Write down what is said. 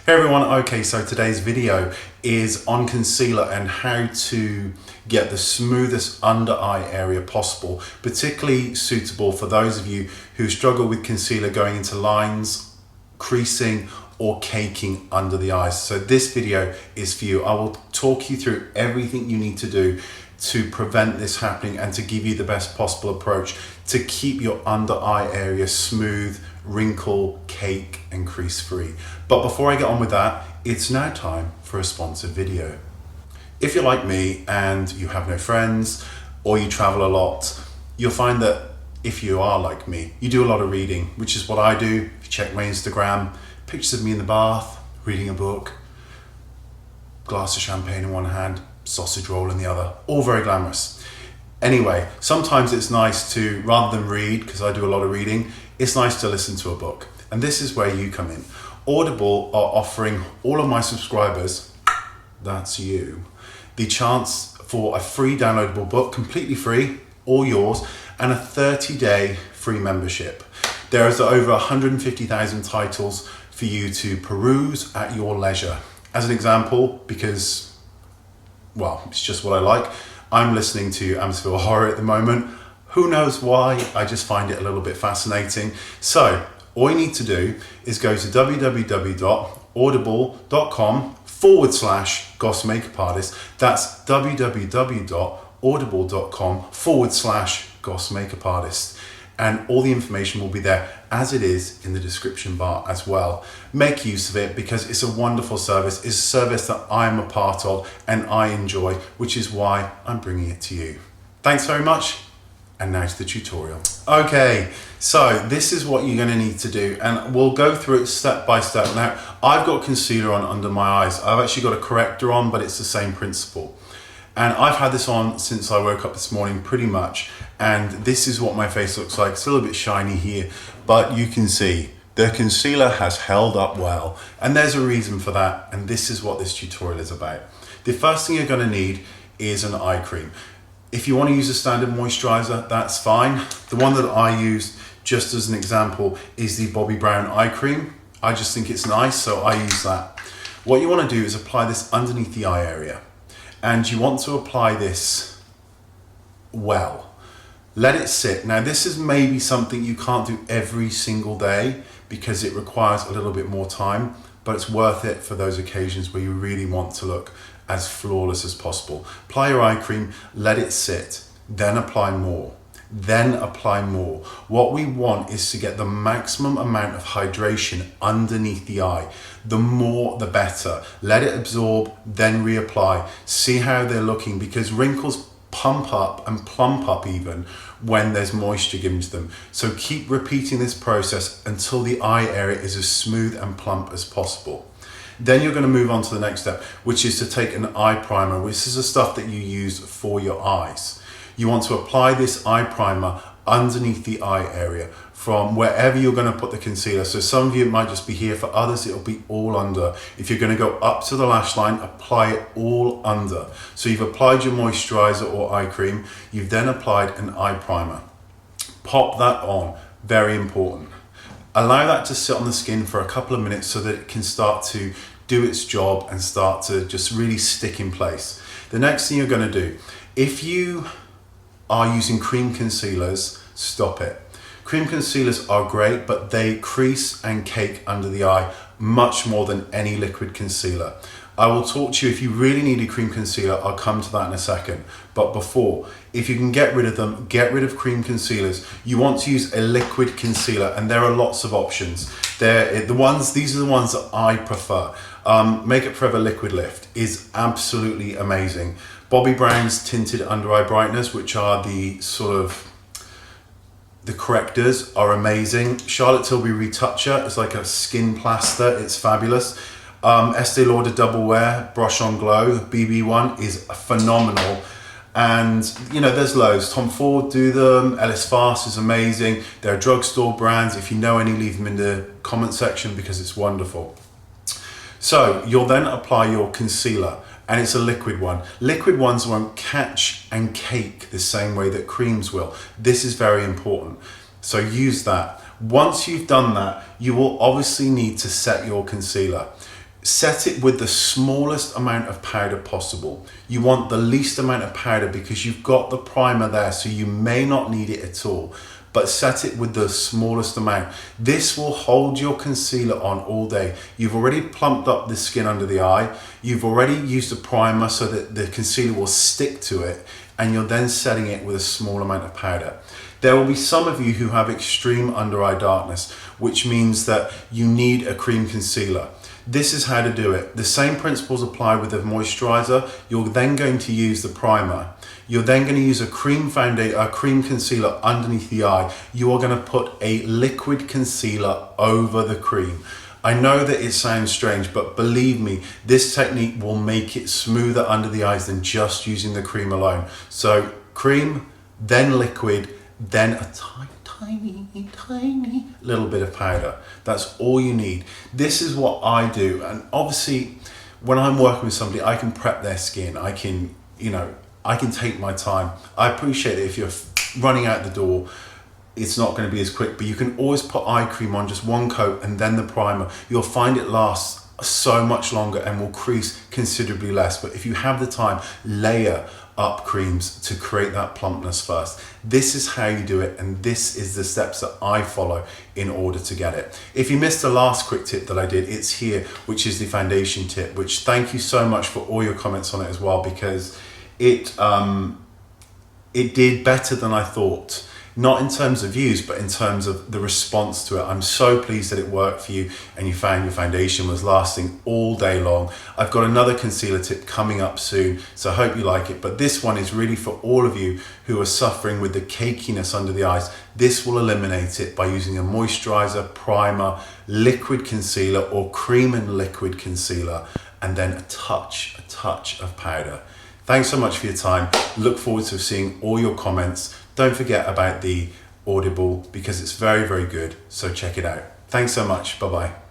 Hey everyone, okay, so today's video is on concealer and how to get the smoothest under eye area possible, particularly suitable for those of you who struggle with concealer going into lines, creasing, or caking under the eyes. So this video is for you. I will talk you through everything you need to do to prevent this happening and to give you the best possible approach to keep your under eye area smooth, wrinkle, cake, and crease free. But before I get on with that, it's now time for a sponsored video. If you're like me and you have no friends or you travel a lot, you'll find that if you are like me, you do a lot of reading, which is what I do. If you check my Instagram, pictures of me in the bath, reading a book, glass of champagne in one hand, sausage roll in the other, all very glamorous. Anyway, sometimes it's nice to, rather than read, because I do a lot of reading, it's nice to listen to a book. And this is where you come in. Audible are offering all of my subscribers, that's you, the chance for a free downloadable book, completely free, all yours, and a 30-day free membership. There is over 150,000 titles for you to peruse at your leisure. As an example, because, well, it's just what I like, I'm listening to Amityville Horror at the moment. Who knows why? I just find it a little bit fascinating. So all you need to do is go to www.audible.com/Goss Makeup Artist. That's www.audible.com/Goss Makeup Artist. And all the information will be there as it is in the description bar as well. Make use of it because it's a wonderful service. It's a service that I'm a part of and I enjoy, which is why I'm bringing it to you. Thanks very much. And now to the tutorial. Okay, so this is what you're gonna need to do, and we'll go through it step by step. Now, I've got concealer on under my eyes. I've actually got a corrector on, but it's the same principle. And I've had this on since I woke up this morning, pretty much. And this is what my face looks like. It's a little bit shiny here, but you can see the concealer has held up well. And there's a reason for that. And this is what this tutorial is about. The first thing you're gonna need is an eye cream. If you want to use a standard moisturizer, that's fine. The one that I use, just as an example, is the Bobbi Brown eye cream. I just think it's nice, so I use that. What you want to do is apply this underneath the eye area. And you want to apply this well. Let it sit. Now, this is maybe something you can't do every single day because it requires a little bit more time, but it's worth it for those occasions where you really want to look as flawless as possible. Apply your eye cream, let it sit, then apply more, then apply more. What we want is to get the maximum amount of hydration underneath the eye. The more, the better. Let it absorb, then reapply. See how they're looking, because wrinkles pump up and plump up even when there's moisture given to them. So keep repeating this process until the eye area is as smooth and plump as possible. Then you're going to move on to the next step, which is to take an eye primer, which is the stuff that you use for your eyes. You want to apply this eye primer underneath the eye area from wherever you're going to put the concealer. So some of you, it might just be here. For others, it'll be all under. If you're going to go up to the lash line, apply it all under. So you've applied your moisturizer or eye cream. You've then applied an eye primer. Pop that on. Very important. Allow that to sit on the skin for a couple of minutes so that it can start to do its job and start to just really stick in place. The next thing you're going to do, if you are using cream concealers, stop it. Cream concealers are great, but they crease and cake under the eye much more than any liquid concealer. I will talk to you if you really need a cream concealer. I'll come to that in a second. But before, if you can get rid of them, get rid of cream concealers. You want to use a liquid concealer, and there are lots of options. These are the ones that I prefer. Makeup Forever Liquid Lift is absolutely amazing. Bobbi Brown's Tinted Under Eye Brightness, which are the sort of the correctors, are amazing. Charlotte Tilbury Retoucher is like a skin plaster. It's fabulous. Estee Lauder Double Wear Brush On Glow, the BB one, is phenomenal. And you know, there's loads. Tom Ford do them. Ellis Fast is amazing. They're drugstore brands. If you know any, leave them in the comment section because it's wonderful. So you'll then apply your concealer, and it's a liquid one. Liquid ones won't catch and cake the same way that creams will. This is very important. So use that. Once you've done that, you will obviously need to set your concealer. set it with the smallest amount of powder possible. You want the least amount of powder because you've got the primer there, so you may not need it at all, but set it with the smallest amount. This will hold your concealer on all day. You've already plumped up the skin under the eye. You've already used a primer so that the concealer will stick to it, and you're then setting it with a small amount of powder. There will be some of you who have extreme under eye darkness, which means that you need a cream concealer. This is how to do it. The same principles apply with the moisturizer. You're then going to use the primer. You're then going to use a cream concealer underneath the eye. You are going to put a liquid concealer over the cream. I know that it sounds strange, but believe me, this technique will make it smoother under the eyes than just using the cream alone. So cream, then liquid, then a tiny little bit of powder. That's all you need. This is what I do. And obviously when I'm working with somebody, I can prep their skin. I can take my time. I appreciate that if you're running out the door, it's not going to be as quick, but you can always put eye cream on, just one coat and then the primer. You'll find it lasts so much longer and will crease considerably less. But if you have the time, layer up creams to create that plumpness first. This is how you do it, and this is the steps that I follow in order to get it. If you missed the last quick tip that I did, it's here, which is the foundation tip, which thank you so much for all your comments on it as well, because it did better than I thought. Not in terms of views, but in terms of the response to it. I'm so pleased that it worked for you and you found your foundation was lasting all day long. I've got another concealer tip coming up soon, so I hope you like it. But this one is really for all of you who are suffering with the cakiness under the eyes. This will eliminate it by using a moisturizer, primer, liquid concealer, or cream and liquid concealer, and then a touch of powder. Thanks so much for your time. Look forward to seeing all your comments. Don't forget about the Audible because it's very, very good. So check it out. Thanks so much. Bye-bye.